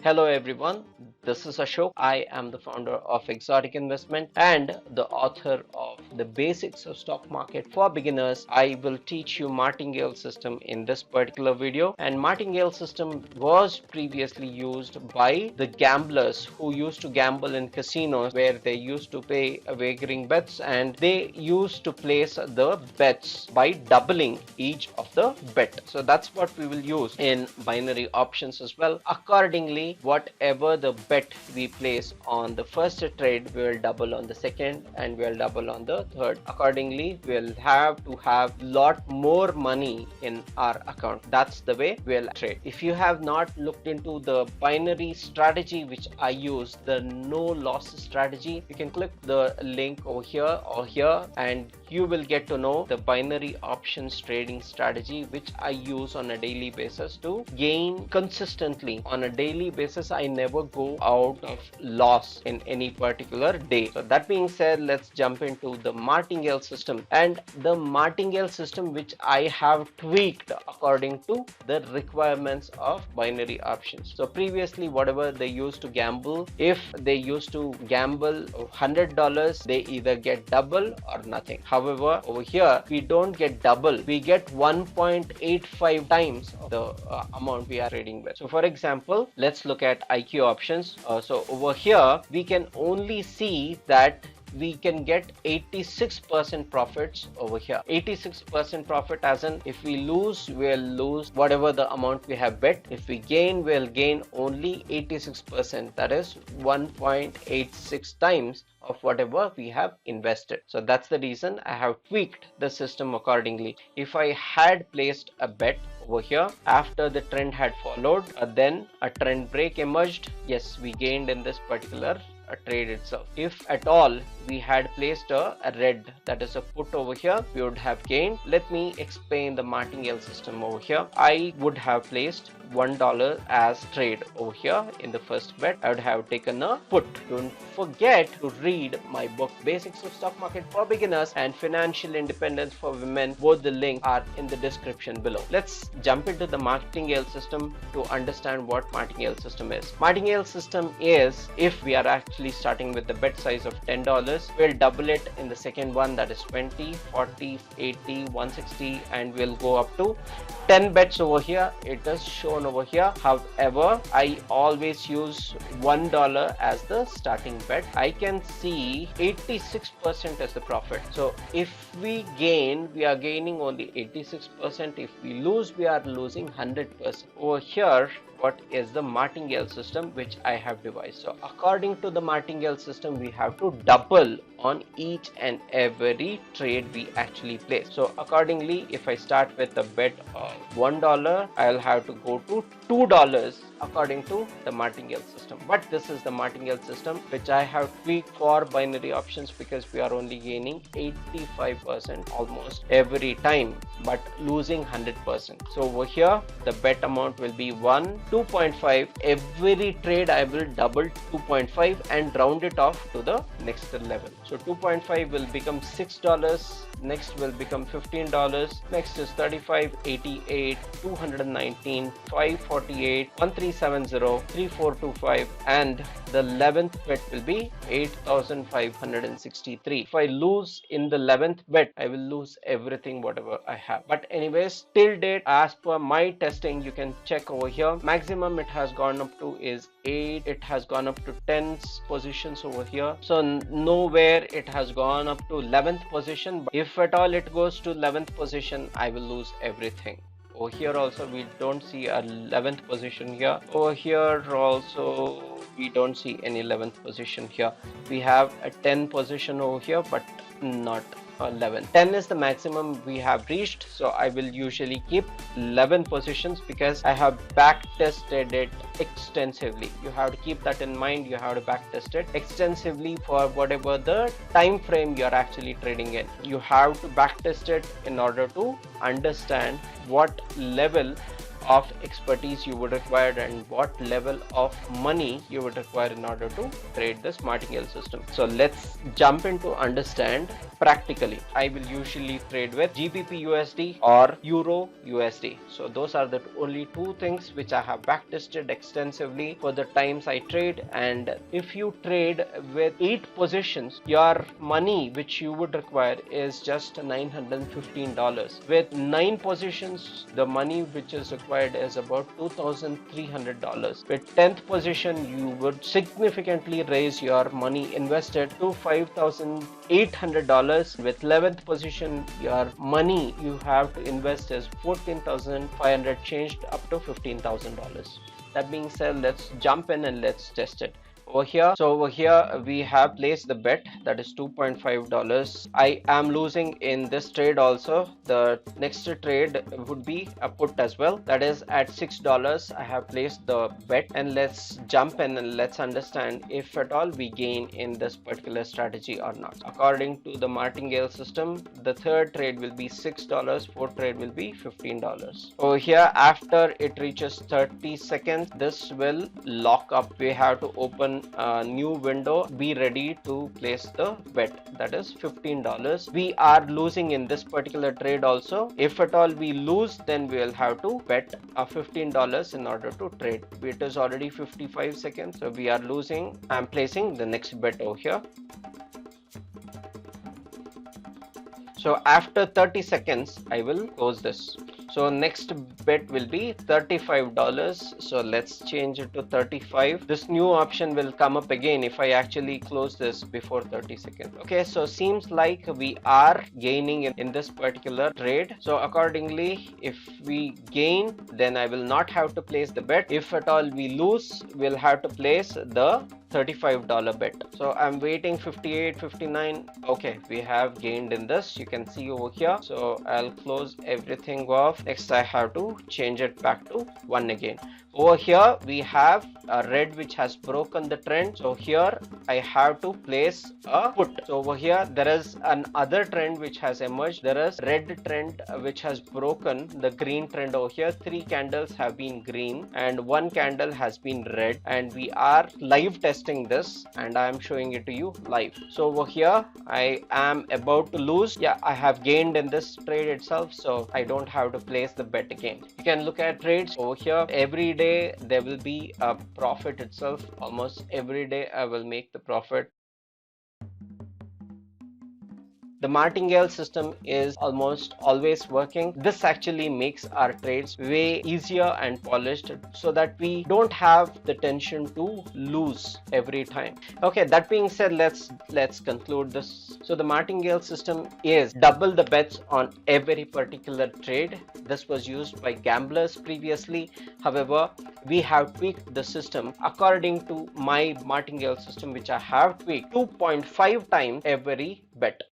Hello everyone, this is Ashok. I am the founder of Exotic Investment and the author of The Basics of Stock Market for Beginners. I will teach you Martingale system in this particular video, and Martingale system was previously used by the gamblers who used to gamble in casinos where they used to pay wagering bets, and they used to place the bets by doubling each of the bet. So that's what we will use in binary options as well. Accordingly, whatever the bet we place on the first trade, we will double on the second and we'll double on the third. Accordingly, we'll have to have lot more money in our account. That's the way we'll trade. If you have not looked into the binary strategy which I use, the no loss strategy, you can click the link over here or here and you will get to know the binary options trading strategy which I use on a daily basis to gain consistently. On a daily basis, I never go out of loss in any particular day. So that being said, let's jump into the Martingale system, and the Martingale system which I have tweaked according to the requirements of binary options. So previously, whatever they used to gamble, if they used to gamble $100, they either get double or nothing. However, over here we don't get double, we get 1.85 times the amount we are trading with. So for example, let's look at IQ options. So over here we can only see that we can get 86% profits over here. 86% profit, as in if we lose, we'll lose whatever the amount we have bet. If we gain, we'll gain only 86%, that is 1.86 times of whatever we have invested. So that's the reason I have tweaked the system accordingly. If I had placed a bet over here after the trend had followed, then a trend break emerged, yes, we gained in this particular trade itself. If at all we had placed a red, that is a put over here, we would have gained. Let me explain the Martingale system over here. I would have placed $1 as trade over here in the first bet. I would have taken a put. Don't forget to read my book Basics of Stock Market for Beginners and Financial Independence for Women. Both the links are in the description below. Let's jump into the Martingale system to understand what Martingale system is. Martingale system is, if we are actually starting with the bet size of $10, we'll double it in the second one, that is 20, 40, 80, 160, and we'll go up to 10 bets over here. It is shown over here. However, I always use $1 as the starting bet. I can see 86% as the profit. So if we gain, we are gaining only 86%. If we lose, we are losing 100%. Over here, what is the Martingale system which I have devised? So according to the Martingale system, we have to double on each and every trade we actually place. So accordingly, if I start with a bet of $1, I'll have to go to $2 according to the Martingale system. But this is the Martingale system which I have tweaked for binary options because we are only gaining 85% almost every time but losing 100%. So over here the bet amount will be 2.5. Every trade I will double 2.5 and round it off to the next level. So 2.5 will become $6, next will become $15, next is 35, 88, 219, 548, 1370, 3425, and the 11th bet will be 8563. If I lose in the 11th bet, I will lose everything whatever I have. But anyways, till date, as per my testing, you can check over here, maximum it has gone up to is 8, it has gone up to 10 positions over here. So nowhere it has gone up to 11th position. But if at all it goes to 11th position, I will lose everything. Over here also we don't see a 11th position here. Over here also we don't see any 11th position here. We have a 10 position over here but not 11. 10 is the maximum we have reached, so I will usually keep 11 positions because I have back tested it extensively. You have to keep that in mind. You have to back test it extensively for whatever the time frame you are actually trading in. You have to back test it in order to understand what level of expertise you would require and what level of money you would require in order to trade this martingale system. So let's jump into understand practically. I will usually trade with GBP USD or Euro USD. So those are the only two things which I have backtested extensively for the times I trade. And if you trade with 8 positions, your money which you would require is just $915. With 9 positions, the money which is required is about $2,300. With 10th position, you would significantly raise your money invested to $5,800. With 11th position, your money you have to invest is $14,500 changed up to $15,000. That being said, let's jump in and let's test it. Over here we have placed the bet, that is $2.5. I am losing in this trade also. The next trade would be a put as well, that is at $6. I have placed the bet, and let's jump in and let's understand if at all we gain in this particular strategy or not. According to the martingale system, the third trade will be $6, fourth trade will be $15. Over here, after it reaches 30 seconds, this will lock up. We have to open a new window, be ready to place the bet, that is $15. We are losing in this particular trade also. If at all we lose, then we will have to bet a $15 in order to trade. It is already 55 seconds, so we are losing. I'm placing the next bet over here. So after 30 seconds, I will close this. So next bet will be $35. So let's change it to 35. This new option will come up again if I actually close this before 30 seconds. Okay, so seems like we are gaining in this particular trade. So accordingly, if we gain, then I will not have to place the bet. If at all we lose, we'll have to place the $35 bet. So I'm waiting 58, 59. Okay, we have gained in this. You can see over here. So I'll close everything off. Next, I have to change it back to 1 again. Over here, we have a red which has broken the trend. So here I have to place a put. So over here, there is another trend which has emerged. There is red trend which has broken the green trend over here. 3 candles have been green and 1 candle has been red, and we are live testing this and I am showing it to you live. So over here, I am about to lose. Yeah, I have gained in this trade itself, so I don't have to place the bet again. You can look at trades over here. Every day there will be a profit itself. Almost every day I will make the profit. The martingale system is almost always working. This actually makes our trades way easier and polished so that we don't have the tension to lose every time. Okay, that being said, let's conclude this. So the martingale system is double the bets on every particular trade. This was used by gamblers previously. However, we have tweaked the system according to my martingale system, which I have tweaked 2.5 times every bet.